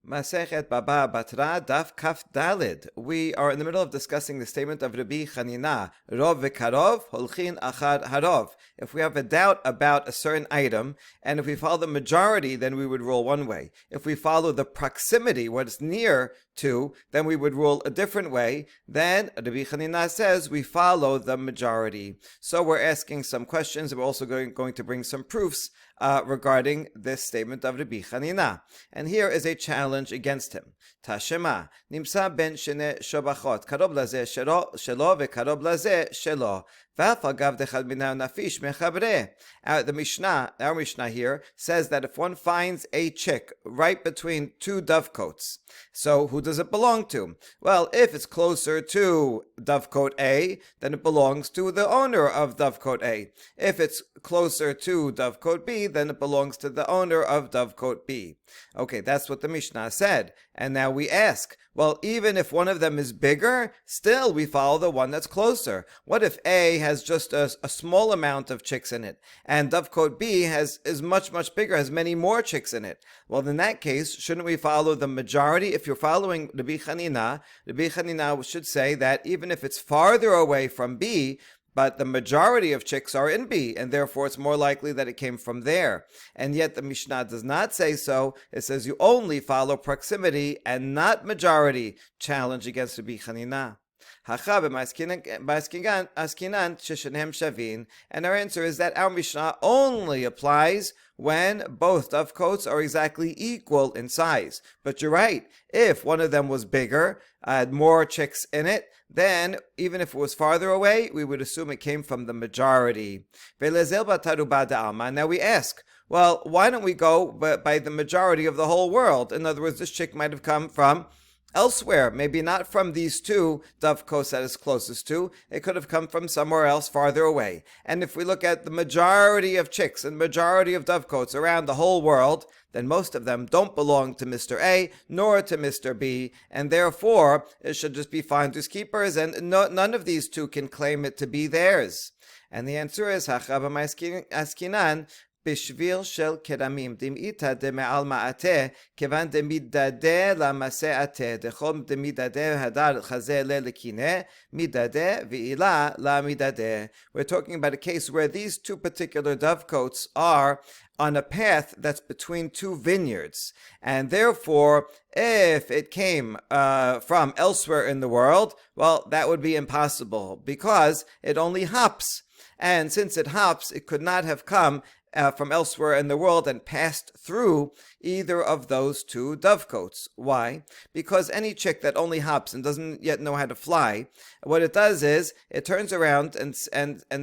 Masechet Baba Batra Daf Kaf Dalid. We are in the middle of discussing the statement of Rabbi Chanina, Rov v'karov holchin achar harov. If we have a doubt about a certain item, and if we follow the majority, then we would rule one way. If we follow the proximity, what's near to, then we would rule a different way. Then Rabbi Chanina says we follow the majority. So we're asking some questions, and we're also going to bring some proofs regarding this statement of Rabbi Chanina. And here is a challenge against him. Tashema, nimsa ben shene shobachot, karob laze shelo vekarob laze shelo. The Mishnah, our Mishnah here, says that if one finds a chick right between two dovecotes, so who does it belong to? Well, if it's closer to dovecote A, then it belongs to the owner of dovecote A. If it's closer to dovecote B, then it belongs to the owner of dovecote B. Okay, that's what the Mishnah said. And now we ask, well, even if one of them is bigger, still we follow the one that's closer. What if A has just a small amount of chicks in it, and dovecote B is much bigger, has many more chicks in it? Well, in that case, shouldn't we follow the majority? If you're following Rabbi Chanina should say that even if it's farther away from B, but the majority of chicks are in B, and therefore it's more likely that it came from there. And yet the Mishnah does not say so. It says you only follow proximity and not majority. Challenge against Rabbi Chanina. And our answer is that our Mishnah only applies when both dovecotes are exactly equal in size. But you're right, if one of them was bigger, had more chicks in it, then even if it was farther away, we would assume it came from the majority. Now we ask, well, why don't we go by the majority of the whole world? In other words, this chick might have come from elsewhere, maybe not from these two dovecotes that is closest to. It could have come from somewhere else farther away. And if we look at the majority of chicks and majority of dovecotes around the whole world, then most of them don't belong to Mr. A nor to Mr. B, and therefore it should just be finders keepers, and none of these two can claim it to be theirs. And the answer is Hachava Askinan Bishvil shel keramim dimita de me'al ma'ateh kevan demidadeh la mase'ateh dechom demidadeh hadar chazeh le lekine midadeh v'ila la midadeh. We're talking about a case where these two particular dovecotes are on a path that's between two vineyards, and therefore if it came from elsewhere in the world, well, that would be impossible because it only hops, and since it hops, it could not have come from elsewhere in the world and passed through either of those two dovecotes. Why? Because any chick that only hops and doesn't yet know how to fly, what it does is it turns around and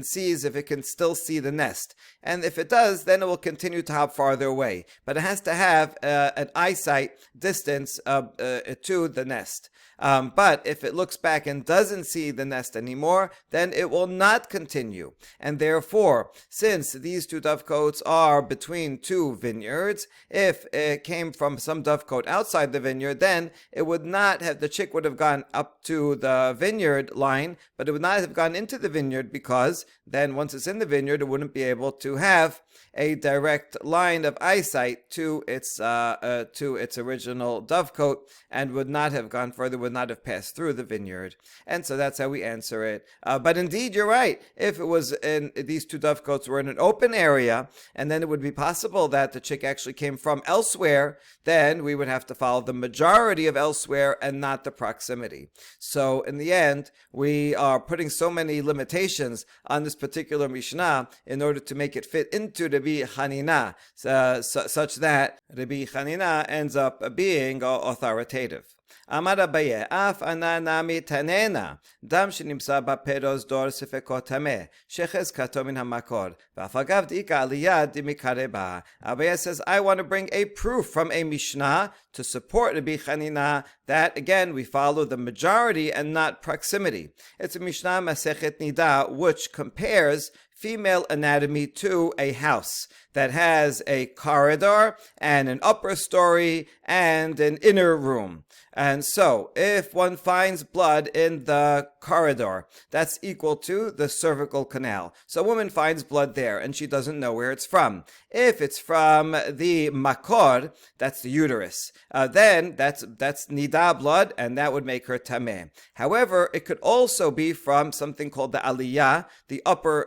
sees if it can still see the nest. And if it does, then it will continue to hop farther away. But it has to have an eyesight distance to the nest. But if it looks back and doesn't see the nest anymore, then it will not continue. And therefore, since these two dovecotes are between two vineyards, if it came from some dovecote outside the vineyard, then it would not have, the chick would have gone up to the vineyard line, but it would not have gone into the vineyard, because then once it's in the vineyard, it wouldn't be able to have a direct line of eyesight to its original dovecote, and would not have gone further, would not have passed through the vineyard. And so that's how we answer it. But indeed, you're right. If it was in, these two dovecotes were in an open area, and then it would be possible that the chick actually came from elsewhere, then we would have to follow the majority of elsewhere and not the proximity. So in the end, we are putting so many limitations on this particular Mishnah in order to make it fit into Rabbi Chanina, such that Rabbi Chanina ends up being authoritative. Amar Abaye, af ana nami tanena, dam shenimsa baperos dor sefekot tameh, shechezkato min hamakor, v'afagav di'ika aliyah dimikare ba. Abaye says, I want to bring a proof from a Mishnah to support Rabbi Chanina that, again, we follow the majority and not proximity. It's a Mishnah Masechet Nida, which compares female anatomy to a house that has a corridor and an upper story and an inner room. And so, if one finds blood in the corridor, that's equal to the cervical canal. So a woman finds blood there, and she doesn't know where it's from. If it's from the makor, that's the uterus, then that's nida blood, and that would make her tameh. However, it could also be from something called the aliyah, the upper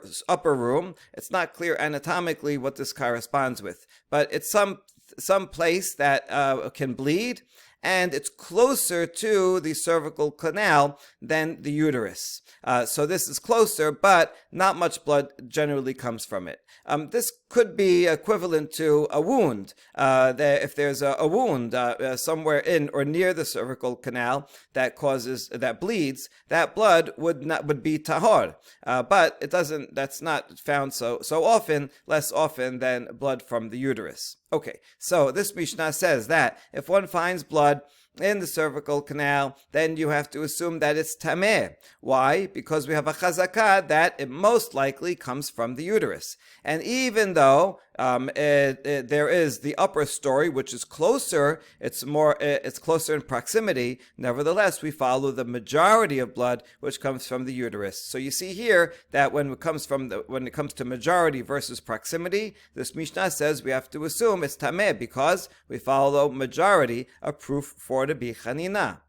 room. It's not clear anatomically what this corresponds with, but it's some place that can bleed, and it's closer to the cervical canal than the uterus. So this is closer, but not much blood generally comes from it. This could be equivalent to a wound. If there's a wound somewhere in or near the cervical canal that bleeds, that blood would be tahor. But it doesn't. That's not found so often, less often than blood from the uterus. Okay, so this Mishnah says that if one finds blood in the cervical canal, then you have to assume that it's tameh. Why? Because we have a chazakah that it most likely comes from the uterus. And even though there is the upper story, which is closer, it's closer in proximity, nevertheless, we follow the majority of blood, which comes from the uterus. So you see here that when it comes to majority versus proximity, this Mishnah says we have to assume it's tameh because we follow majority, a proof for the bichanina.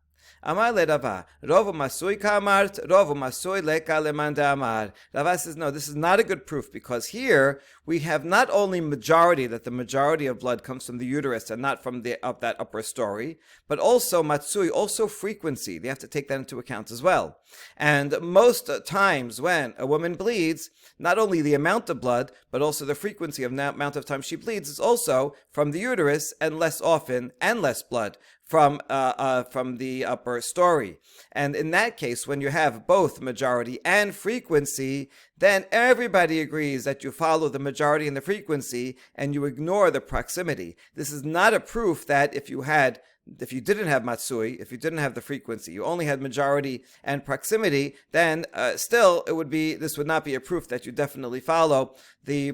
Amar le Rava, Rova masui kamart, Rova masui leka lemanda amar. Rava says, no, this is not a good proof because here we have not only majority, that the majority of blood comes from the uterus and not from that upper story, but also matsui, also frequency. They have to take that into account as well. And most times when a woman bleeds, not only the amount of blood, but also the frequency of the amount of time she bleeds is also from the uterus, and less often and less blood from the upper story. And in that case, when you have both majority and frequency, then everybody agrees that you follow the majority and the frequency and you ignore the proximity. This is not a proof that if you didn't have matsui, if you didn't have the frequency, you only had majority and proximity, then still this would not be a proof that you definitely follow the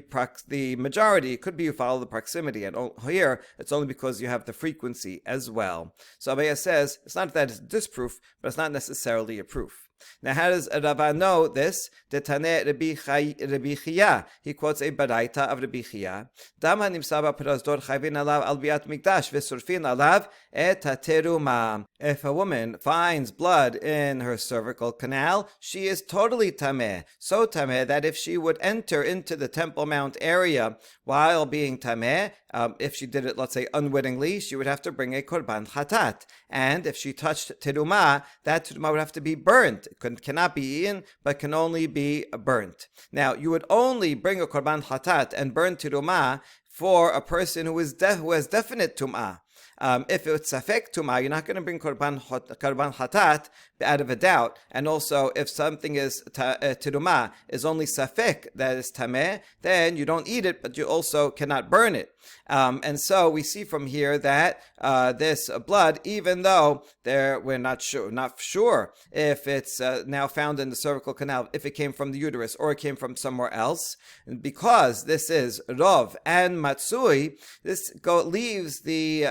majority. It could be you follow the proximity, and here it's only because you have the frequency as well. So Abaya says it's not that it's a disproof, but it's not necessarily a proof. Now, how does Rava know this? Detaneh Rabbi Chia. He quotes a baraita of Rabbi Chia. Dam hanimsa b'prazdor chayvin alav al biat mikdash v'surfin alav et hateruma. If a woman finds blood in her cervical canal, she is totally tameh. So tameh that if she would enter into the Temple Mount area while being tameh, if she did it, let's say, unwittingly, she would have to bring a korban chatat. And if she touched teruma, that teruma would have to be burnt. It cannot be eaten, but can only be burnt. Now, you would only bring a korban chatat and burn teruma for a person who has definite tum'ah. If it's safek tumah, you're not going to bring korban chatat out of a doubt. And also, if something is teruma is only safek, that is tameh, then you don't eat it, but you also cannot burn it. And so we see from here that this blood, even though we're not sure if it's now found in the cervical canal, if it came from the uterus or it came from somewhere else, because this is rov and matsui, this leaves the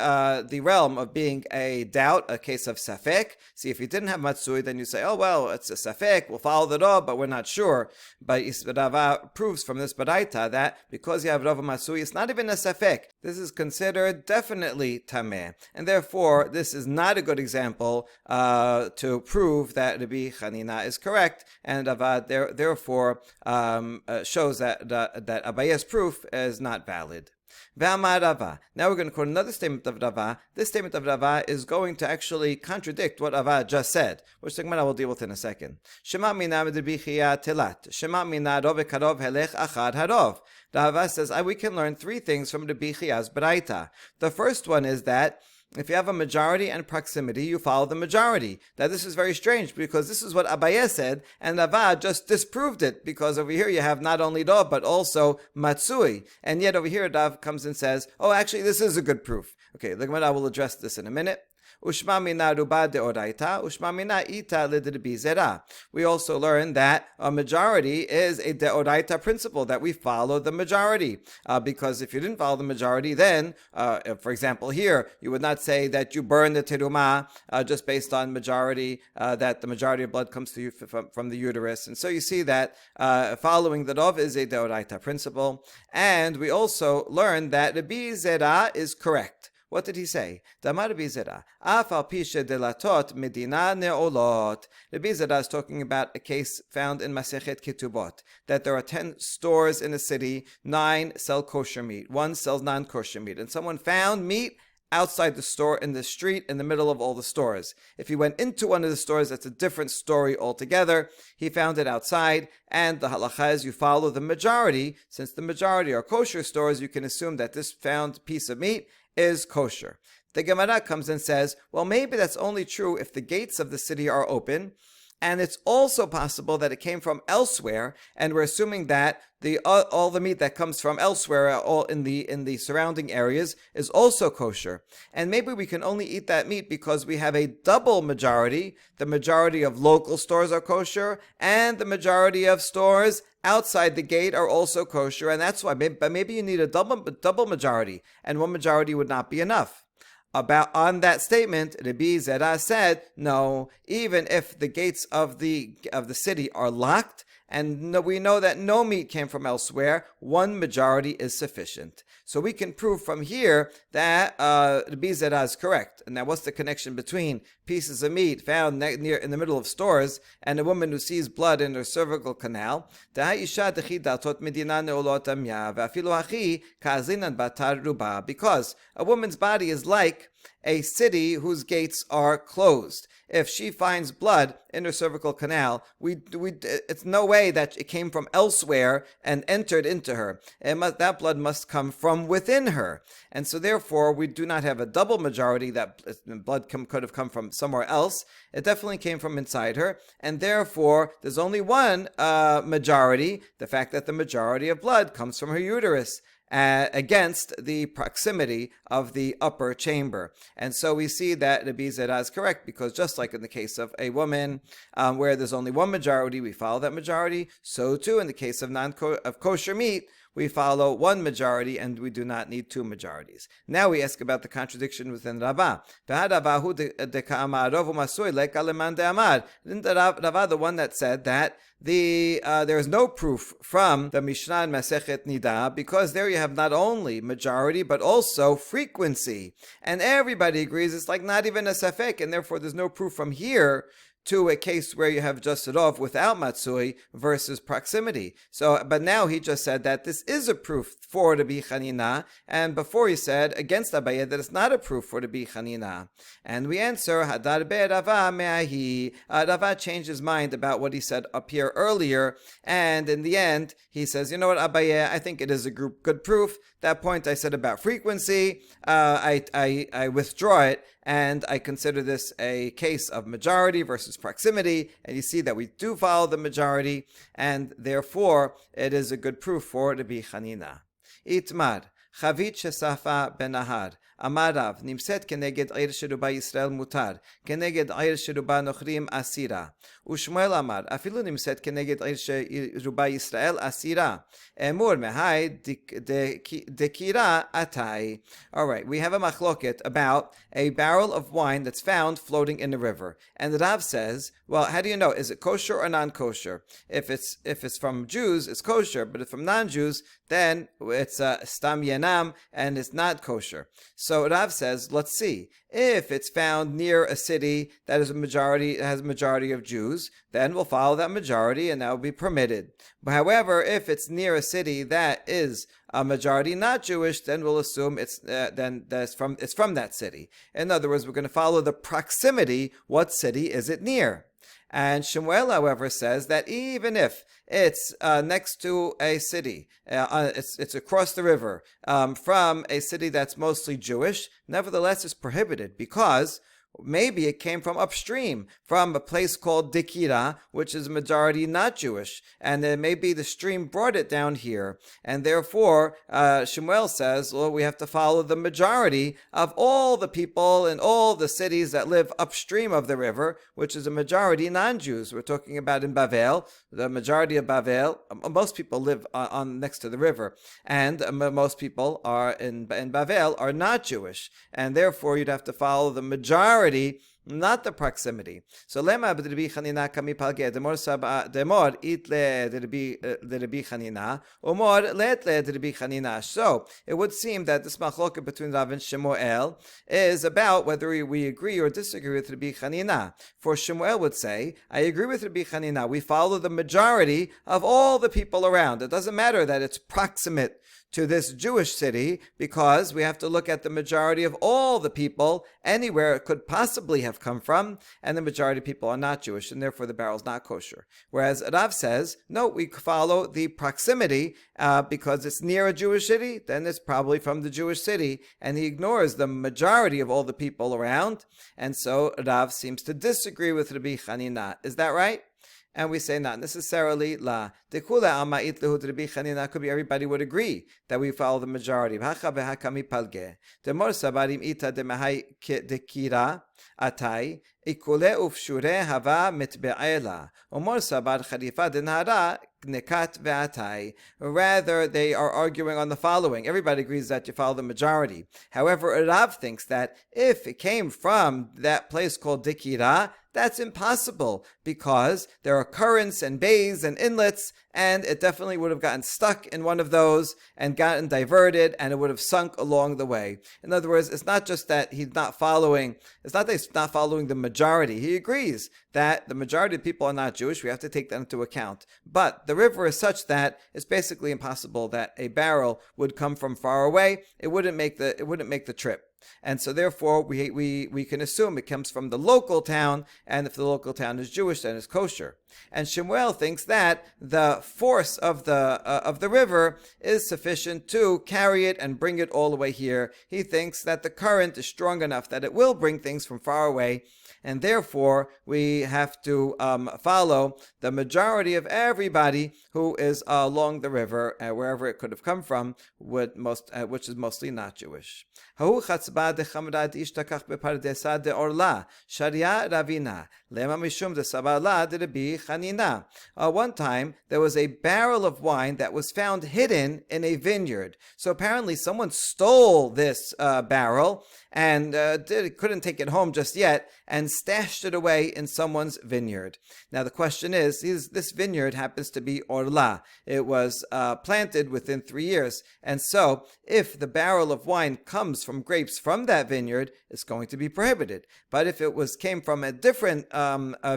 realm of being a doubt, a case of safek. See, if you didn't have matsui, then you say, oh well, it's a safek, we'll follow the rov, but we're not sure. But Rava proves from this baraita that because you have rov and matsui, it's not even a safek. This is considered definitely tameh, and therefore this is not a good example to prove that Rabbi Chanina is correct, and Rava therefore shows that Abaye's proof is not valid. Ve'amar Rava. Now we're going to quote another statement of Rava. This statement of Rava is going to actually contradict what Rava just said, which the Gemara will deal with in a second. Shema mina Rabbi telat. Shema mina rov karov helech achad harov. Rava says we can learn three things from Rabbi Chia's baraita. The first one is that if you have a majority and proximity, you follow the majority. Now this is very strange because this is what Abaye said, and Rava just disproved it because over here you have not only Rav but also Matsui. And yet over here Rav comes and says, oh, actually this is a good proof. Okay, the Gemara will address this in a minute. Ushma mina ruba deoraita, ushma mina ita lidrebi zera. We also learn that a majority is a deoraita principle, that we follow the majority. Because if you didn't follow the majority, then, for example, here, you would not say that you burn the teruma just based on majority, that the majority of blood comes to you from the uterus. And so you see that following the Rov is a deoraita principle. And we also learn that Rabbi Zera is correct. What did he say? Damar Rabbi Zera, afal pisha delatot medina neolot. Rabbi Zera is talking about a case found in Masechet Ketubot, that there are 10 stores in a city, 9 sell kosher meat, 1 sells non-kosher meat, and someone found meat outside the store, in the street, in the middle of all the stores. If he went into one of the stores, that's a different story altogether. He found it outside, and the halacha is you follow the majority. Since the majority are kosher stores, you can assume that this found piece of meat is kosher. The Gemara comes and says, well, maybe that's only true if the gates of the city are open, and it's also possible that it came from elsewhere, and we're assuming that all the meat that comes from elsewhere, all in the surrounding areas, is also kosher. And maybe we can only eat that meat because we have a double majority. The majority of local stores are kosher, and the majority of stores outside the gate are also kosher, and that's why. But maybe you need a double majority, and one majority would not be enough. On that statement, Rabbi Zera said, no, even if the gates of the city are locked, and we know that no meat came from elsewhere, one majority is sufficient. So we can prove from here that Rabbi Zera is correct. And now what's the connection between pieces of meat found near in the middle of stores and a woman who sees blood in her cervical canal? Because a woman's body is like a city whose gates are closed. If she finds blood in her cervical canal, it's no way that it came from elsewhere and entered into her. That blood must come from within her. And so therefore, we do not have a double majority that blood could have come from somewhere else. It definitely came from inside her. And therefore, there's only one majority, the fact that the majority of blood comes from her uterus. Against the proximity of the upper chamber. And so we see that Rabbi Zera is correct, because just like in the case of a woman where there's only one majority, we follow that majority. So too in the case of kosher meat, we follow one majority and we do not need two majorities. Now we ask about the contradiction within Rava. Isn't Rava the one that said that there is no proof from the Mishnah in Masechet Nida, because there you have not only majority but also frequency, and everybody agrees it's like not even a safek, and therefore there's no proof from here to a case where you have just it off without matsui versus proximity. So, but now he just said that this is a proof for the Chanina, and before he said against Abaye that it's not a proof for the Chanina. And we answer, Hadar be Rava me'ahi. Rava changed his mind about what he said up here earlier, and in the end, he says, you know what, Abaye, I think it is a good proof. That point I said about frequency, I withdraw it, and I consider this a case of majority versus proximity, and you see that we do follow the majority, and therefore it is a good proof for Rabbi Chanina. Itmar, Chavit shesafa benahar, אמר רב, נמצאת כנגד עיר שרובה ישראל מותר, כנגד עיר שרובה נוכרים אסירה. ושמואל אמר, אפילו נמצאת כנגד עיר שרובה ישראל אסירה. אמור מהי דקירה עתי. Alright, we have a machloket about a barrel of wine that's found floating in the river. And the Rav says, well, how do you know? Is it kosher or non-kosher? If it's from Jews, it's kosher, but if from non-Jews, then it's stam yenam, and it's not kosher. So Rav says, let's see. If it's found near a city that has a majority of Jews, then we'll follow that majority, and that will be permitted. But however, if it's near a city that is a majority not Jewish, then we'll assume it's from that city. In other words, we're going to follow the proximity. What city is it near? And Shemuel, however, says that even if it's next to a city, it's across the river from a city that's mostly Jewish, nevertheless it's prohibited, because Maybe it came from upstream, from a place called Dikira, which is majority not Jewish, and then maybe the stream brought it down here, and therefore Shemuel says, well, we have to follow the majority of all the people in all the cities that live upstream of the river, which is a majority non-Jews. We're talking about in Bavel, the majority of Bavel, most people live on next to the river, and most people are in Bavel are not Jewish, and therefore you'd have to follow the majority, not the proximity. So lema b'Rabbi Chanina kami palge demor itle Rabbi Chanina umor letle Rabbi Chanina. So it would seem that this machloket between Rav and Shemuel is about whether we agree or disagree with Rabbi Chanina. For Shemuel would say, I agree with Rabbi Chanina. We follow the majority of all the people around. It doesn't matter that it's proximate to this Jewish city, because we have to look at the majority of all the people anywhere it could possibly have come from, and the majority of people are not Jewish, and therefore the barrel is not kosher. Whereas Rav says, no, we follow the proximity, because it's near a Jewish city, then it's probably from the Jewish city, and he ignores the majority of all the people around, and so Rav seems to disagree with Rabbi Chanina. Is that right? And we say not necessarily la dekula amait lehud Rabbi Chanina. Could be everybody would agree that we follow the majority. Hacha behakami palge demor sabarim ita demahai dekira atai ikule ufshure hava mitbe'ela umor sabar khalifa denara nekat ve'atai. Rather, they are arguing on the following. Everybody agrees that you follow the majority. However, Rav thinks that if it came from that place called Dikira, that's impossible, because there are currents and bays and inlets, and it definitely would have gotten stuck in one of those and gotten diverted, and it would have sunk along the way. In other words, it's not just that he's not following the majority. He agrees that the majority of people are not Jewish. We have to take that into account. But the river is such that it's basically impossible that a barrel would come from far away. It wouldn't make the trip. And so therefore we can assume it comes from the local town, and if the local town is Jewish, then it's kosher. And Shemuel thinks that the force of the river is sufficient to carry it and bring it all the way here. He thinks that the current is strong enough that it will bring things from far away, and therefore we have to follow the majority of everybody who is along the river, wherever it could have come from, which is mostly not Jewish. One time there was a barrel of wine that was found hidden in a vineyard. So apparently someone stole this barrel and couldn't take it home just yet, and stashed it away in someone's vineyard. Now the question is this vineyard happens to be Orla. It was planted within 3 years, and so if the barrel of wine comes from grapes from that vineyard, it's going to be prohibited. But if it came from a different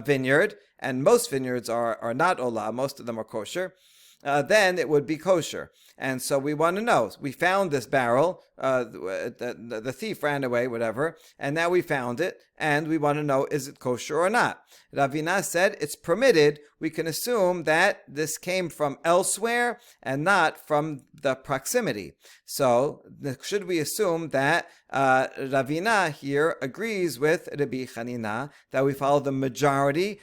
vineyard, and most vineyards are not Orla, most of them are kosher, then it would be kosher. And so we want to know. We found this barrel, the thief ran away, whatever, and now we found it, and we want to know, is it kosher or not? Ravina said it's permitted. We can assume that this came from elsewhere and not from the proximity. So should we assume that Ravina here agrees with Rabbi Chanina that we follow the majority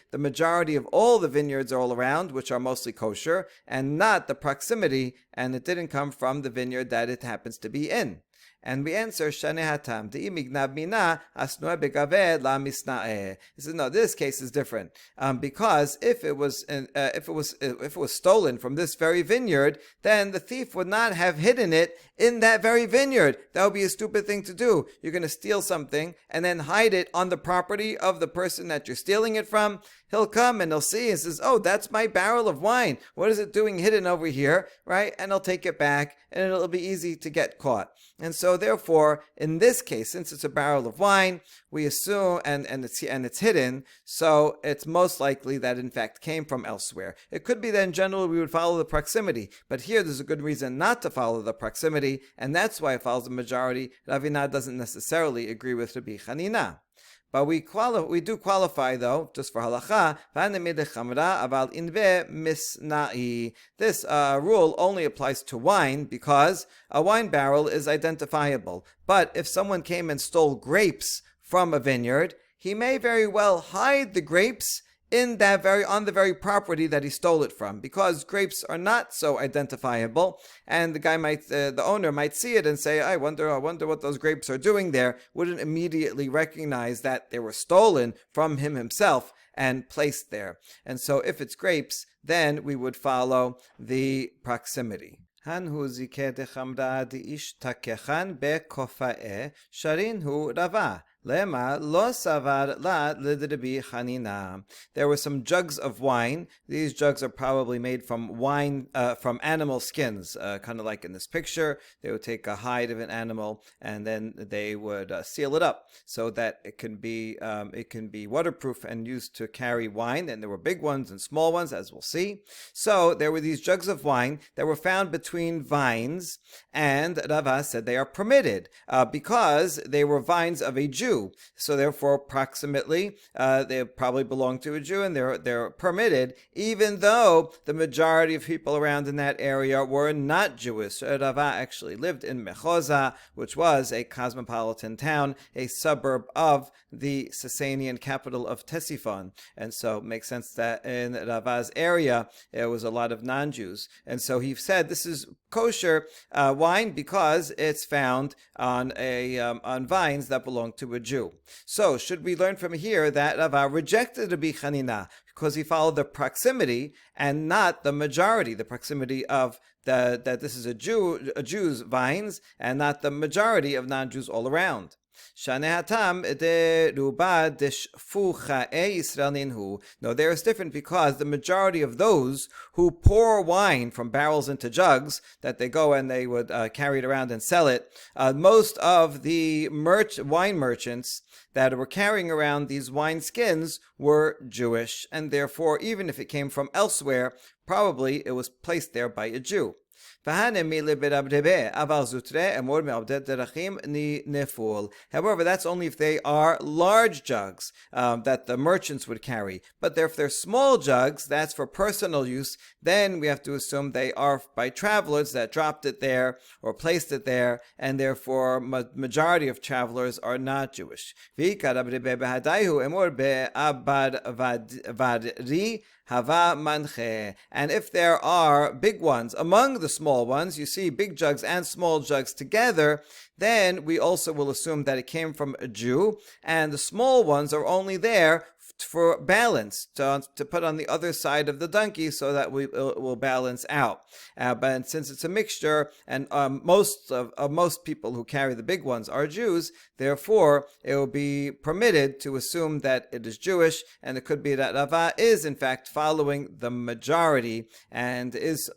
of all the vineyards all around, which are mostly kosher, and not the proximity, and it didn't come from the vineyard that it happens to be in? And we answer, Shane Hatam, De'imignab mina asnoe begaved la misnae. He says, no, this case is different, because if it was stolen from this very vineyard, then the thief would not have hidden it in that very vineyard. That would be a stupid thing to do. You're going to steal something and then hide it on the property of the person that you're stealing it from. He'll come and he'll see and says, oh, that's my barrel of wine. What is it doing hidden over here, right? And he'll take it back, and it'll be easy to get caught. And so therefore, in this case, since it's a barrel of wine, we assume, and it's hidden, so it's most likely that in fact came from elsewhere. It could be that in general we would follow the proximity, but here there's a good reason not to follow the proximity, and that's why it follows the majority. Ravina doesn't necessarily agree with Rabbi Chanina. But we do qualify, though, just for halacha. This rule only applies to wine because a wine barrel is identifiable. But if someone came and stole grapes from a vineyard, he may very well hide the grapes on the very property that he stole it from, because grapes are not so identifiable, and the owner might see it and say, I wonder what those grapes are doing there, wouldn't immediately recognize that they were stolen from him himself and placed there. And so if it's grapes, then we would follow the proximity. הנהו זיקה דחמדה דאיש תקחן בקופאי שרינהו רבה. Lema lo savar la lidribi chanina. There were some jugs of wine. These jugs are probably made from from animal skins, kind of like in this picture. They would take a hide of an animal and then they would seal it up so that it can be waterproof and used to carry wine. And there were big ones and small ones, as we'll see. So there were these jugs of wine that were found between vines, and Rava said they are permitted because they were vines of a Jew. So therefore, proximately, they probably belong to a Jew, and they're permitted, even though the majority of people around in that area were not Jewish. Rava actually lived in Mechoza, which was a cosmopolitan town, a suburb of the Sasanian capital of Ctesiphon. And so it makes sense that in Rava's area, there was a lot of non-Jews. And so he said this is kosher wine because it's found on vines that belong to a Jew. So should we learn from here that Rava rejected Rabbi Chanina because he followed the proximity and not the majority, the proximity of that this is a Jew's vines and not the majority of non-Jews all around. No, there is different because the majority of those who pour wine from barrels into jugs that they go and they would carry it around and sell it, most of the wine merchants that were carrying around these wine skins were Jewish, and therefore even if it came from elsewhere, probably it was placed there by a Jew. However, that's only if they are large jugs that the merchants would carry. But if they're small jugs, that's for personal use, then we have to assume they are by travelers that dropped it there or placed it there, and therefore majority of travelers are not Jewish. Hava manche. And if there are big ones among the small ones, you see big jugs and small jugs together, then we also will assume that it came from a Jew, and the small ones are only there for balance, to put on the other side of the donkey so that it will balance out. But since it's a mixture, and most people who carry the big ones are Jews, therefore it will be permitted to assume that it is Jewish, and it could be that Rava is in fact following the majority and is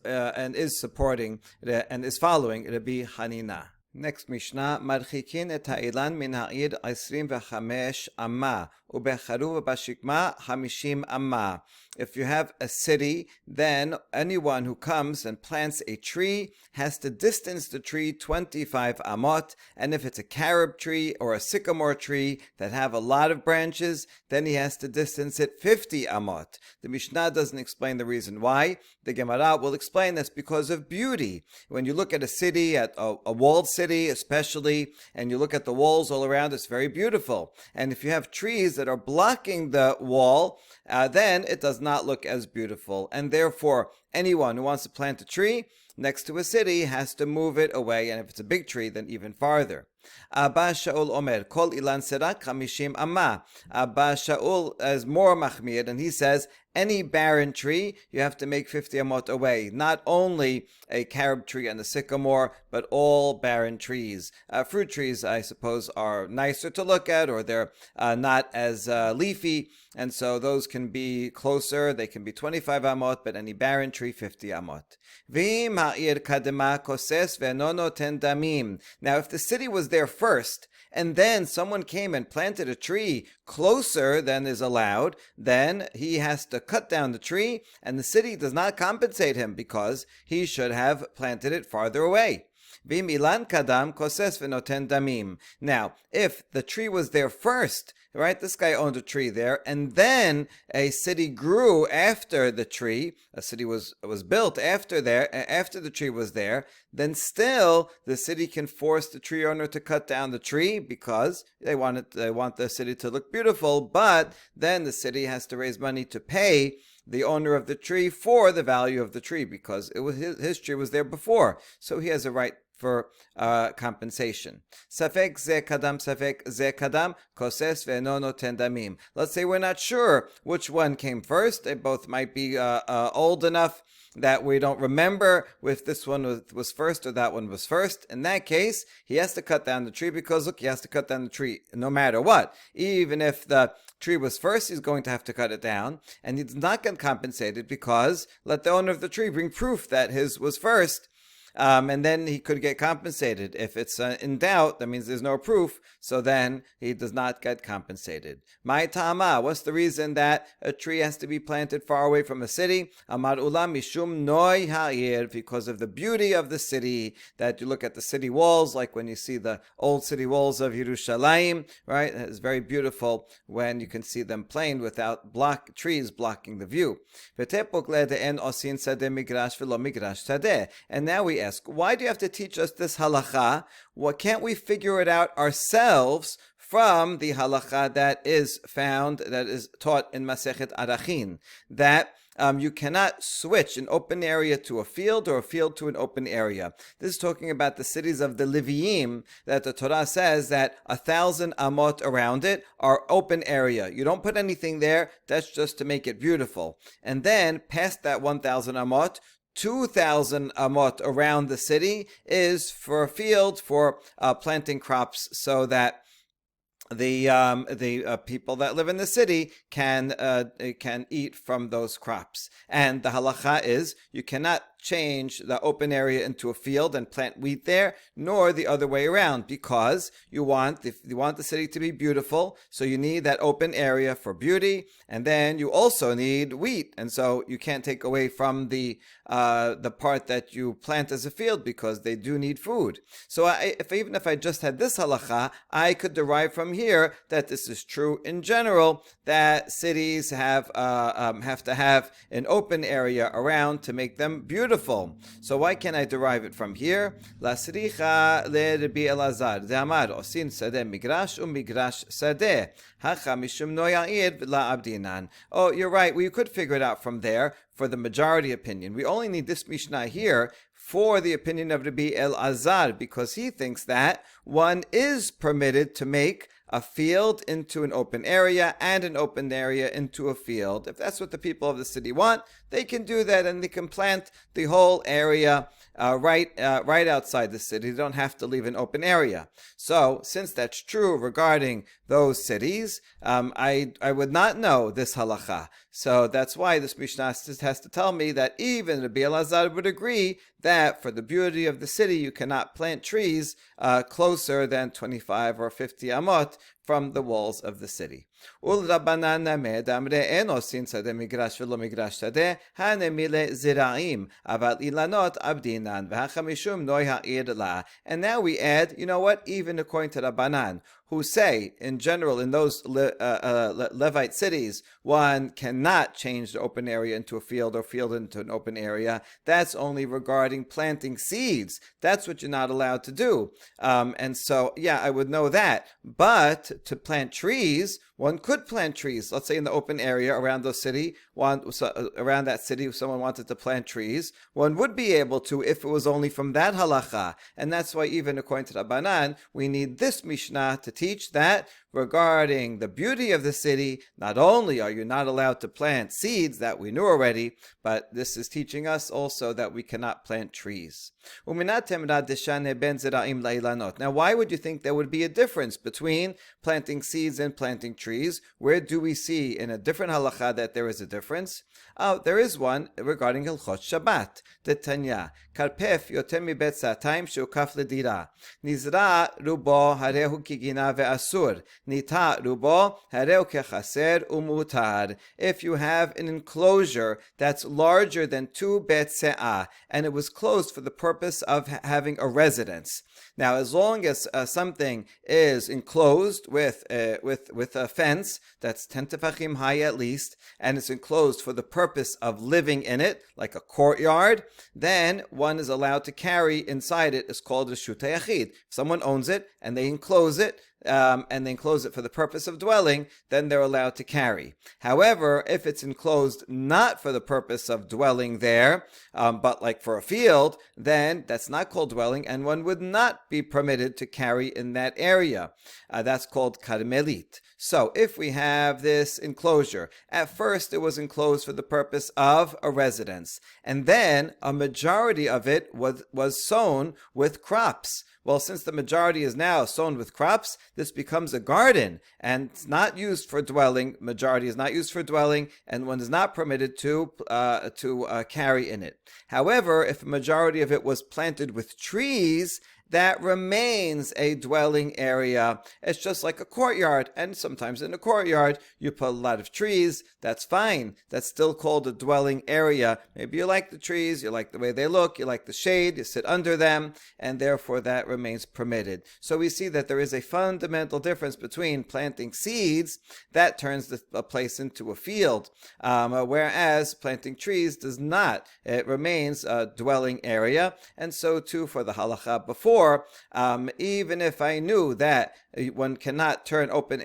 supporting and is following Rabbi Hanina. Next Mishnah, Marchikin et ha'ilan min ha'ir 25 amma, ubecharu v'bashikma 50 amma. If you have a city, then anyone who comes and plants a tree has to distance the tree 25 amot, and if it's a carob tree or a sycamore tree that have a lot of branches, then he has to distance it 50 amot. The Mishnah doesn't explain the reason why. The Gemara will explain that's because of beauty. When you look at a city, at a walled city especially, and you look at the walls all around, it's very beautiful. And if you have trees that are blocking the wall, then it does not look as beautiful. And therefore, anyone who wants to plant a tree next to a city has to move it away, and if it's a big tree, then even farther. Abba Shaul Omer, Kol Ilan Serak 50 Amma. Abba Shaul is more machmir, and he says, any barren tree, you have to make 50 amot away. Not only a carob tree and a sycamore, but all barren trees. Fruit trees, I suppose, are nicer to look at, or they're not as leafy, and so those can be closer. They can be 25 amot, but any barren tree, 50 amot. Now, if the city was there first, and then someone came and planted a tree closer than is allowed, then he has to cut down the tree, and the city does not compensate him because he should have planted it farther away. V'im ilan kadam koses v'noten damim. Now, if the tree was there first, right? This guy owned a tree there, and then a city grew after the tree. A city was built after the tree was there. Then still the city can force the tree owner to cut down the tree because they want the city to look beautiful. But then the city has to raise money to pay the owner of the tree for the value of the tree because it was his tree was there before, so he has a right for compensation. Safek ze kadam, koses ve'eno noten damim. Let's say we're not sure which one came first. They both might be old enough that we don't remember if this one was first or that one was first. In that case, he has to cut down the tree because, look, he has to cut down the tree no matter what. Even if the tree was first, he's going to have to cut it down, and he's not get compensated because let the owner of the tree bring proof that his was first. And then he could get compensated. If it's in doubt, that means there's no proof, so then he does not get compensated. My ta'ama, what's the reason that a tree has to be planted far away from a city? Amar ulam mishum noi ha'ir, because of the beauty of the city, that you look at the city walls, like when you see the old city walls of Yerushalayim, right? It's very beautiful when you can see them planed without trees blocking the view. And now we ask, why do you have to teach us this halacha? Well, can't we figure it out ourselves from the halacha that is taught in Masechet Arachin, that you cannot switch an open area to a field or a field to an open area. This is talking about the cities of the Leviim, that the Torah says that 1,000 amot around it are open area. You don't put anything there, that's just to make it beautiful. And then past that 1,000 amot, 2,000 amot around the city is for a field for planting crops, so that the people that live in the city can eat from those crops. And the halacha is you cannot change the open area into a field and plant wheat there, nor the other way around, because you want the city to be beautiful, so you need that open area for beauty, and then you also need wheat, and so you can't take away from the part that you plant as a field because they do need food. So even if I just had this halacha, I could derive from here that this is true in general, that cities have to have an open area around to make them beautiful. So why can't I derive it from here? La sricha le Rabbi Elazar de'amar osin sadeh migrash u'migrash sadeh hacha mishum no ya'ir v'la abdinan. Oh, you're right. Well, you could figure it out from there for the majority opinion. We only need this Mishnah here for the opinion of Rabbi Elazar, because he thinks that one is permitted to make a field into an open area and an open area into a field. If that's what the people of the city want, they can do that, and they can plant the whole area right outside the city. They don't have to leave an open area. So, since that's true regarding those cities, I would not know this halacha. So that's why this Mishnah has to tell me that even Rabbi Elazar would agree that for the beauty of the city, you cannot plant trees closer than 25 or 50 amot from the walls of the city. And now we add, you know what, even according to Rabbanan, who say, in general, in those Levite cities, one cannot change the open area into a field or field into an open area. That's only regarding planting seeds. That's what you're not allowed to do. And so, yeah, I would know that. But to plant trees, one could plant trees. Let's say in the open area around the city, around that city, if someone wanted to plant trees, one would be able to if it was only from that halacha. And that's why even according to Rabbanan, we need this Mishnah to teach that regarding the beauty of the city, not only are you not allowed to plant seeds, that we knew already, but this is teaching us also that we cannot plant trees. Now, why would you think there would be a difference between planting seeds and planting trees? trees. Where do we see in a different halacha that there is a difference? There is one regarding Hilchot Shabbat. The Tanya, Karpef yotem mibet satayim sheukaf ledira. Nizra rubo harehu kigina ve'asur. Nita rubo harehu kechaser umutar. If you have an enclosure that's larger than 2 bet se'ah, and it was closed for the purpose of having a residence. Now, as long as something is enclosed with a fence that's 10 tefachim high at least, and it's enclosed for the purpose of living in it, like a courtyard, then one is allowed to carry inside it. It's called a shutei yachid. If someone owns it and they enclose it, and they enclose it for the purpose of dwelling, then they're allowed to carry. However, if it's enclosed not for the purpose of dwelling there, but like for a field, then that's not called dwelling, and one would not be permitted to carry in that area. That's called karmelit. So if we have this enclosure, at first it was enclosed for the purpose of a residence, and then a majority of it was sown with crops. Well, since the majority is now sown with crops, this becomes a garden, and it's not used for dwelling. Majority is not used for dwelling, and one is not permitted to carry in it. However, if a majority of it was planted with trees, that remains a dwelling area. It's just like a courtyard, and sometimes in a courtyard you put a lot of trees. That's fine. That's still called a dwelling area. Maybe you like the trees, you like the way they look, you like the shade, you sit under them, and therefore that remains permitted. So we see that there is a fundamental difference between planting seeds that turns a place into a field, whereas planting trees does not. It remains a dwelling area, and so too for the halacha before. Even if I knew that one cannot turn an open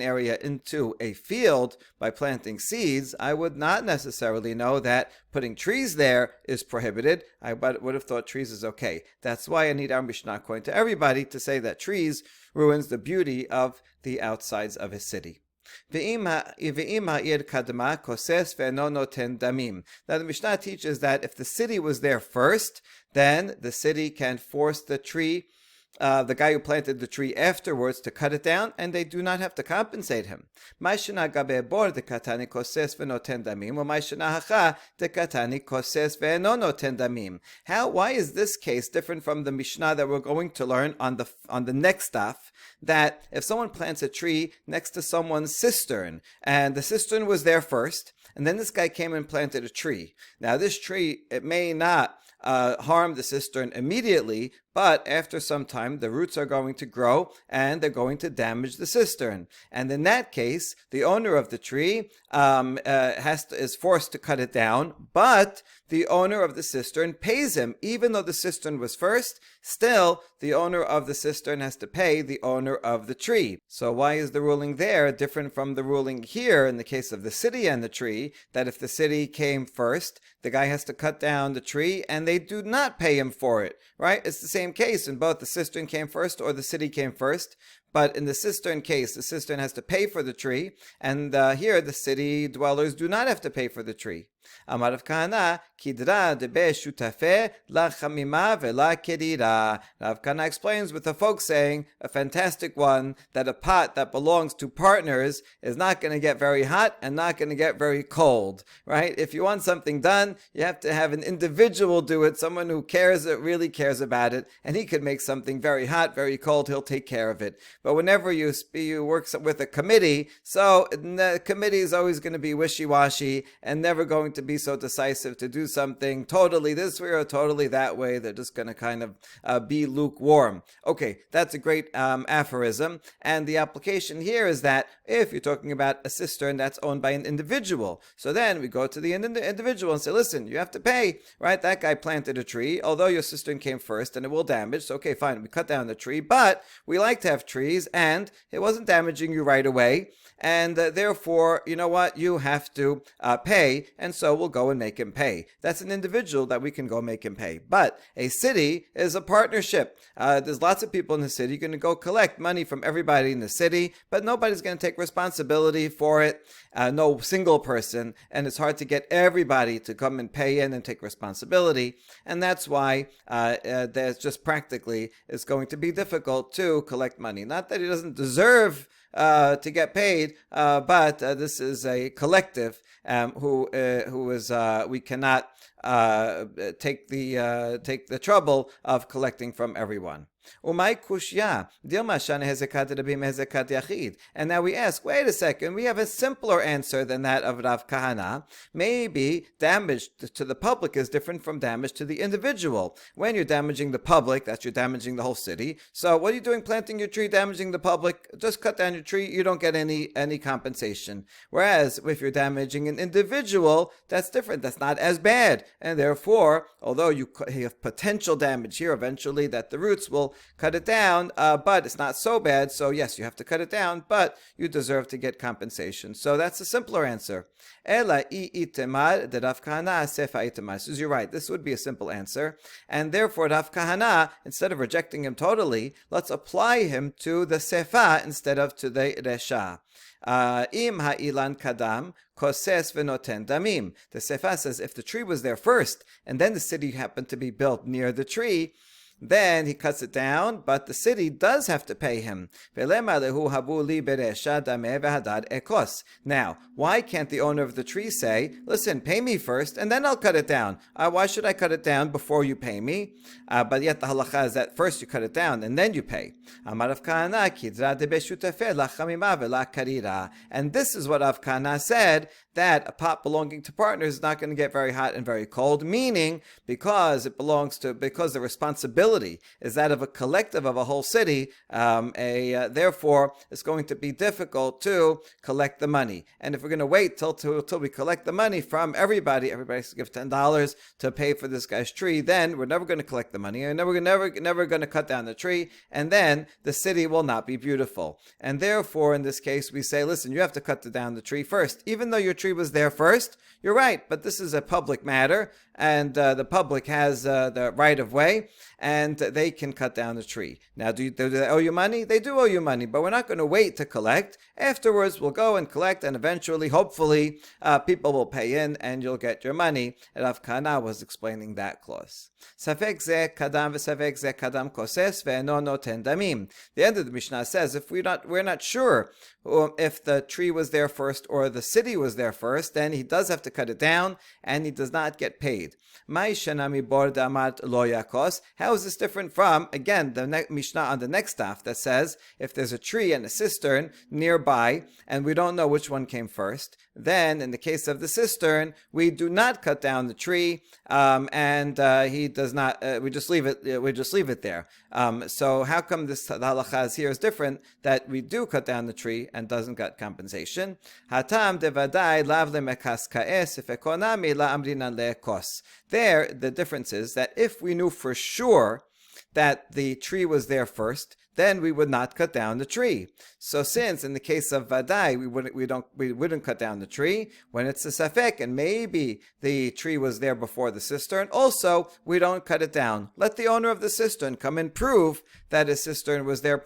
area into a field by planting seeds, I would not necessarily know that putting trees there is prohibited. I would have thought trees is okay. That's why I need our Mishnah according to everybody to say that trees ruins the beauty of the outsides of a city. Now the Mishnah teaches that if the city was there first, then the city can force the tree, the guy who planted the tree afterwards, to cut it down, and they do not have to compensate him. Why is this case different from the Mishnah that we're going to learn on the next daf? That if someone plants a tree next to someone's cistern, and the cistern was there first, and then this guy came and planted a tree. Now this tree, it may not harm the cistern immediately, but after some time the roots are going to grow and they're going to damage the cistern. And in that case, the owner of the tree is forced to cut it down, but the owner of the cistern pays him. Even though the cistern was first, still the owner of the cistern has to pay the owner of the tree. So why is the ruling there different from the ruling here in the case of the city and the tree, that if the city came first, the guy has to cut down the tree and they do not pay him for it, right? It's the same case in both the cistern came first or the city came first. But in the cistern case, the cistern has to pay for the tree, and here the city dwellers do not have to pay for the tree. Amar Rav Kahana, Kidra debe shutafeh la chamima vela kedira. Rav Kahana explains with a folk saying, a fantastic one, that a pot that belongs to partners is not going to get very hot and not going to get very cold, right? If you want something done, you have to have an individual do it, someone who really cares about it, and he could make something very hot, very cold, he'll take care of it. But whenever you work with a committee, so the committee is always going to be wishy-washy and never going to be so decisive to do something totally this way or totally that way. They're just going to kind of be lukewarm. Okay, that's a great aphorism. And the application here is that if you're talking about a cistern that's owned by an individual, so then we go to the individual and say, listen, you have to pay, right? That guy planted a tree, although your cistern came first and it will damage. So okay, fine, we cut down the tree, but we like to have trees and it wasn't damaging you right away. And therefore, you know what? You have to pay, and so we'll go and make him pay. That's an individual that we can go make him pay. But a city is a partnership. There's lots of people in the city. You're going to go collect money from everybody in the city, but nobody's going to take responsibility for it. No single person, and it's hard to get everybody to come and pay in and take responsibility. And that's why there's just practically it's going to be difficult to collect money. Not that he doesn't deserve to get paid, but this is a collective who is we cannot take the trouble of collecting from everyone. Umay kushya, dilma shana hezekat rabim hezekat yachid. And now we ask, wait a second, we have a simpler answer than that of Rav Kahana. Maybe damage to the public is different from damage to the individual. When you're damaging the public, that's you're damaging the whole city. So what are you doing planting your tree, damaging the public? Just cut down your tree, you don't get any compensation. Whereas if you're damaging an individual, that's different. That's not as bad. And therefore, although you have potential damage here eventually that the roots will cut it down, but it's not so bad. So yes, you have to cut it down, but you deserve to get compensation. So that's a simpler answer. Ela itemar de Rav Kahana sefa itemar. So you're right, this would be a simple answer. And therefore, Rav Kahana, instead of rejecting him totally, let's apply him to the sefa instead of to the resha. Im ha'ilan kadam koses v'noten damim. The sefa says if the tree was there first, and then the city happened to be built near the tree, then he cuts it down, but the city does have to pay him. Now, why can't the owner of the tree say, listen, pay me first, and then I'll cut it down? Why should I cut it down before you pay me? But yet the halacha is that first you cut it down, and then you pay. And this is what Rav Kahana said, that a pot belonging to partners is not going to get very hot and very cold, meaning because the responsibility is that of a collective of a whole city, therefore it's going to be difficult to collect the money. And if we're going to wait till we collect the money from everybody has to give $10 to pay for this guy's tree, then we're never going to collect the money, and never going to cut down the tree, and then the city will not be beautiful. And therefore, in this case, we say, listen, you have to cut down the tree first, even though your tree was there first. You're right, but this is a public matter, and the public has the right of way, and they can cut down the tree. Now, do they owe you money? They do owe you money, but we're not going to wait to collect. Afterwards, we'll go and collect, and eventually, hopefully, people will pay in, and you'll get your money. And Rav Kahana was explaining that clause. Safek ze kadam v'safek ze kadam koses ve'eno noten damim. The end of the Mishnah says, if we're not sure if the tree was there first or the city was there first, then he does have to cut it down, and he does not get paid. How is this different from, again, the Mishnah on the next daf that says, if there's a tree and a cistern nearby, and we don't know which one came first, then in the case of the cistern, we do not cut down the tree, and he does not. We just leave it. We just leave it there. So how come the halakha here is different? That we do cut down the tree and doesn't get compensation. Hatam devadai lav lemekas kaes if ekonami la amrinan leekos. There, the difference is that if we knew for sure that the tree was there first, then we would not cut down the tree. So since in the case of vadai, we wouldn't cut down the tree, when it's a safek and maybe the tree was there before the cistern, also we don't cut it down. Let the owner of the cistern come and prove that his cistern was there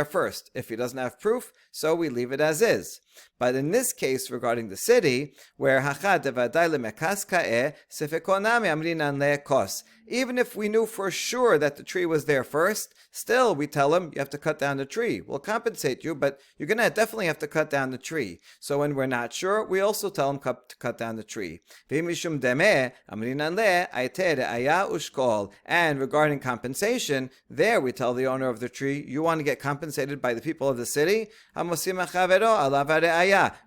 first. If he doesn't have proof, so we leave it as is. But in this case regarding the city, where even if we knew for sure that the tree was there first, still we tell him you have to cut down the tree. We'll compensate you, but you're going to definitely have to cut down the tree. So when we're not sure, we also tell him to cut down the tree. And regarding compensation, there we tell the owner of the tree, you want to get compensated by the people of the city?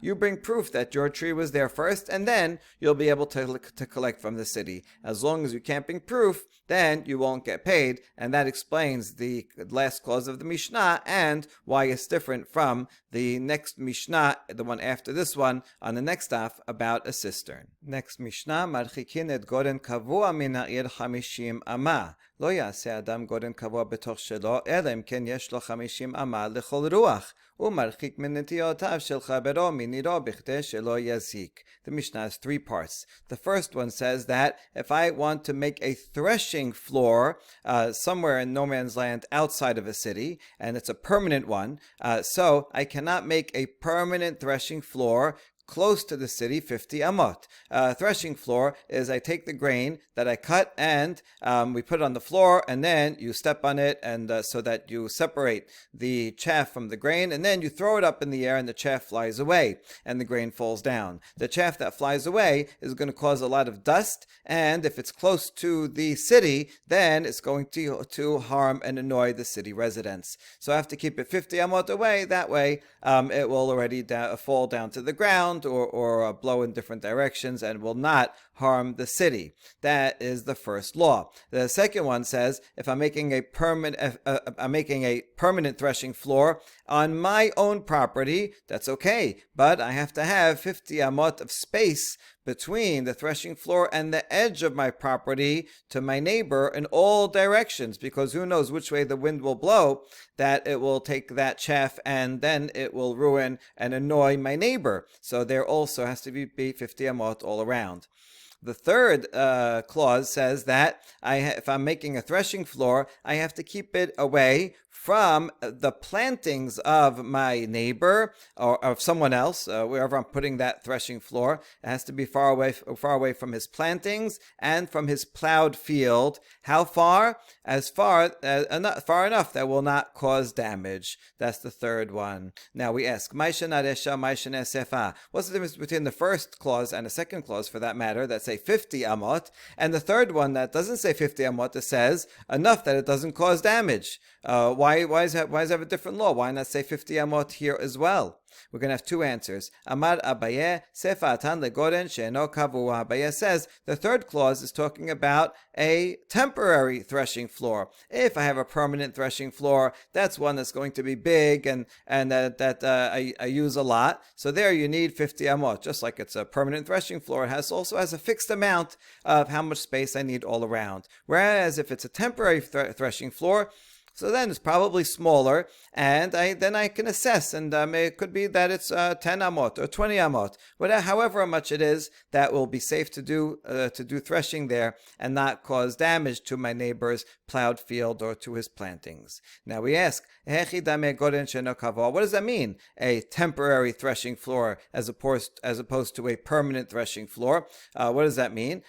You bring proof that your tree was there first, and then you'll be able to collect from the city. As long as you can't bring proof, then you won't get paid, and that explains the last clause of the Mishnah and why it's different from the next Mishnah, the one after this one, on the next daf about a cistern. Next Mishnah, Marchikin et goren kavua min ha'ir 50 ama. לא יעשה אדם גורן קבוע בתוך שלו, אלא אם כן יש לו 50 אמה לכל רוח, ומרחיק מנטיותיו של חברו מנירו בכדי שלא יזיק. The Mishnah has 3 parts. The first one says that if I want to make a threshing floor somewhere in no man's land outside of a city, and it's a permanent one, so I cannot make a permanent threshing floor close to the city 50 amot. Threshing floor is I take the grain that I cut and we put it on the floor, and then you step on it, and so that you separate the chaff from the grain, and then you throw it up in the air and the chaff flies away and the grain falls down. The chaff that flies away is going to cause a lot of dust, and if it's close to the city, then it's going to harm and annoy the city residents. So I have to keep it 50 amot away. That way it will already fall down to the ground or blow in different directions and will not harm the city. That is the first law. The second one says if I'm making a permanent threshing floor on my own property, that's okay, but I have to have 50 amot of space between the threshing floor and the edge of my property to my neighbor in all directions, because who knows which way the wind will blow, that it will take that chaff and then it will ruin and annoy my neighbor. So there also has to be 50 amot all around. The third clause says that if I'm making a threshing floor, I have to keep it away from the plantings of my neighbor or of someone else, wherever I'm putting that threshing floor. It has to be far away from his plantings and from his plowed field. How far? As far enough that will not cause damage. That's the third one. Now we ask, what's the difference between the first clause and the second clause, for that matter, that say 50 amot, and the third one that doesn't say 50 amot, that says enough that it doesn't cause damage? Why does it have a different law? Why not say 50 amot here as well? We're going to have two answers. Amar Abaye, Sefatan legoren she'eno kavua. Abaye says the third clause is talking about a temporary threshing floor. If I have a permanent threshing floor, that's one that's going to be big and I use a lot. So there you need 50 amot. Just like it's a permanent threshing floor, it also has a fixed amount of how much space I need all around. Whereas if it's a temporary threshing floor, so then it's probably smaller, and then I can assess, and it could be that it's 10 amot or 20 amot, however much it is, that will be safe to do threshing there and not cause damage to my neighbor's plowed field or to his plantings. Now we ask, what does that mean? A temporary threshing floor as opposed to a permanent threshing floor. What does that mean?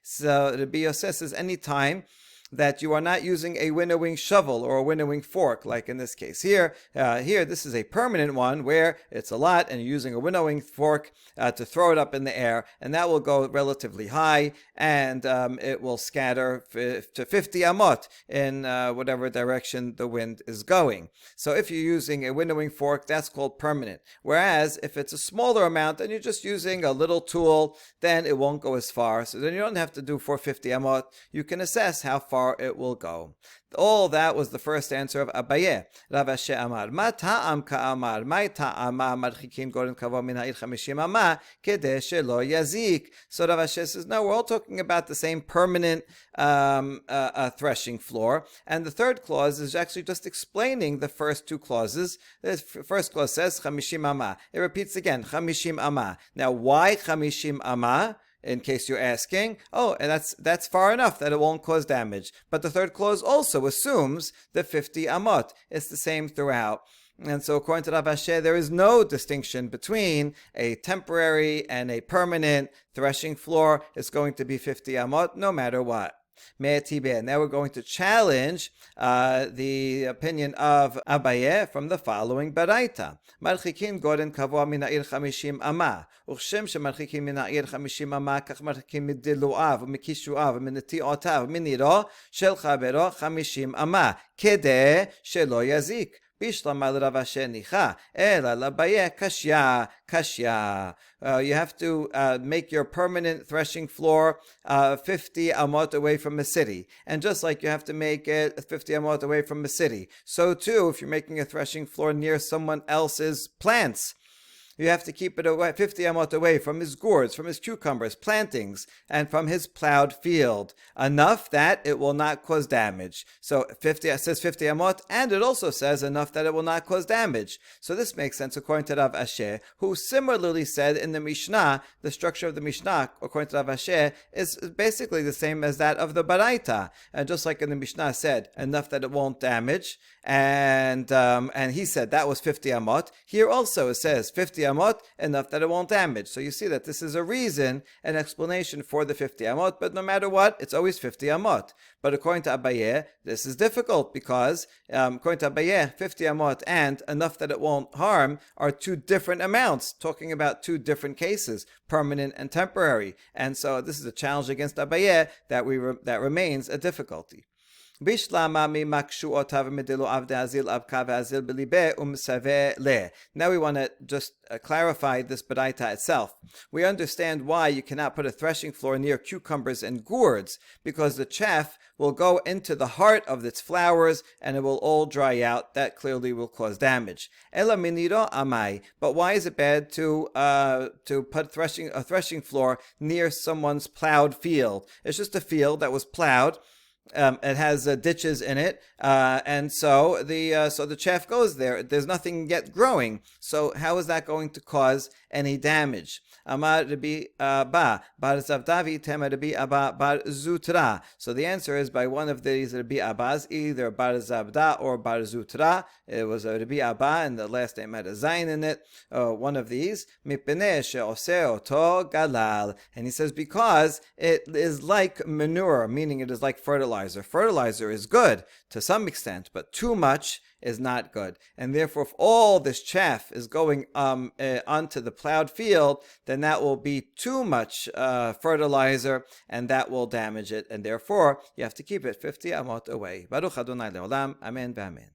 So Rabbi Yosef says any time that you are not using a winnowing shovel or a winnowing fork, like in this case here. This is a permanent one where it's a lot, and you're using a winnowing fork to throw it up in the air, and that will go relatively high, and it will scatter to 50 amot in whatever direction the wind is going. So if you're using a winnowing fork, that's called permanent. Whereas if it's a smaller amount and you're just using a little tool, then it won't go as far. So then you don't have to do 450 amot. You can assess how far it will go. All that was the first answer of Abaye. Rav Ashi Amar, Ma ta'am ka'amar, ma ta'ama marchikin goren kavo min ha'ir 50 ama, kedeh shelo yazik. So Rav Ashi says, no, we're all talking about the same permanent threshing floor. And the third clause is actually just explaining the first two clauses. The first clause says 50 ama. It repeats again, 50 ama. Now, why 50 ama? In case you're asking, and that's far enough that it won't cause damage. But the third clause also assumes the 50 amot. It's the same throughout. And so according to Rav Ashi, there is no distinction between a temporary and a permanent threshing floor. It's going to be 50 amot no matter what. Now we're going to challenge the opinion of Abaye from the following baraita. Marchikin goren kavua min ha'ir 50 ama. Uchshem shemarchikin min ha'ir 50 ama, kach marchikin midilu'av, mikishu'av, mineti'otav, miniro shel chavero 50 ama, kedeh shelo yazik. Bishlama l'Rav Ashi nicha, ela l'Abaye kashya, kashya. You have to make your permanent threshing floor 50 amot away from a city. And just like you have to make it 50 amot away from a city, so too if you're making a threshing floor near someone else's plants, You have to keep it away, 50 amot away from his gourds, from his cucumbers, plantings, and from his plowed field, enough that it will not cause damage. So 50, it says 50 amot, and it also says enough that it will not cause damage. So this makes sense according to Rav Asher, who similarly said in the Mishnah, the structure of the Mishnah, according to Rav Asher, is basically the same as that of the Baraita. And just like in the Mishnah said, enough that it won't damage, and he said that was 50 amot. Here also it says 50 amot, enough that it won't damage. So you see that this is a reason, an explanation for the 50 amot, but no matter what, it's always 50 amot. But according to Abaye, this is difficult because, according to Abaye, 50 amot and enough that it won't harm are two different amounts, talking about two different cases, permanent and temporary. And so this is a challenge against Abaye that remains a difficulty. Now we want to just clarify this baraita itself. We understand why you cannot put a threshing floor near cucumbers and gourds, because the chaff will go into the heart of its flowers and it will all dry out. That clearly will cause damage. Ela miniro amai. But why is it bad to put a threshing floor near someone's plowed field? It's just a field that was plowed. It has ditches in it, and so the chaff goes there. There's nothing yet growing. So how is that going to cause any damage? Amar Rabbi Abba bar Zavdavi tema Rabbi Abba bar Zutra. So the answer is by one of these Rabbi Abbas, either bar Zavda or bar Zutra. It was a Rabbi Abba, and the last name had a zayin in it. One of these. Mipnei she'oseh oto galal. And he says because it is like manure, meaning it is like fertilizer. Fertilizer is good to some extent, but too much is not good. And therefore, if all this chaff is going onto the plowed field, then that will be too much fertilizer, and that will damage it. And therefore, you have to keep it 50 amot away. Baruch Adonai le'olam. Amen v'amen.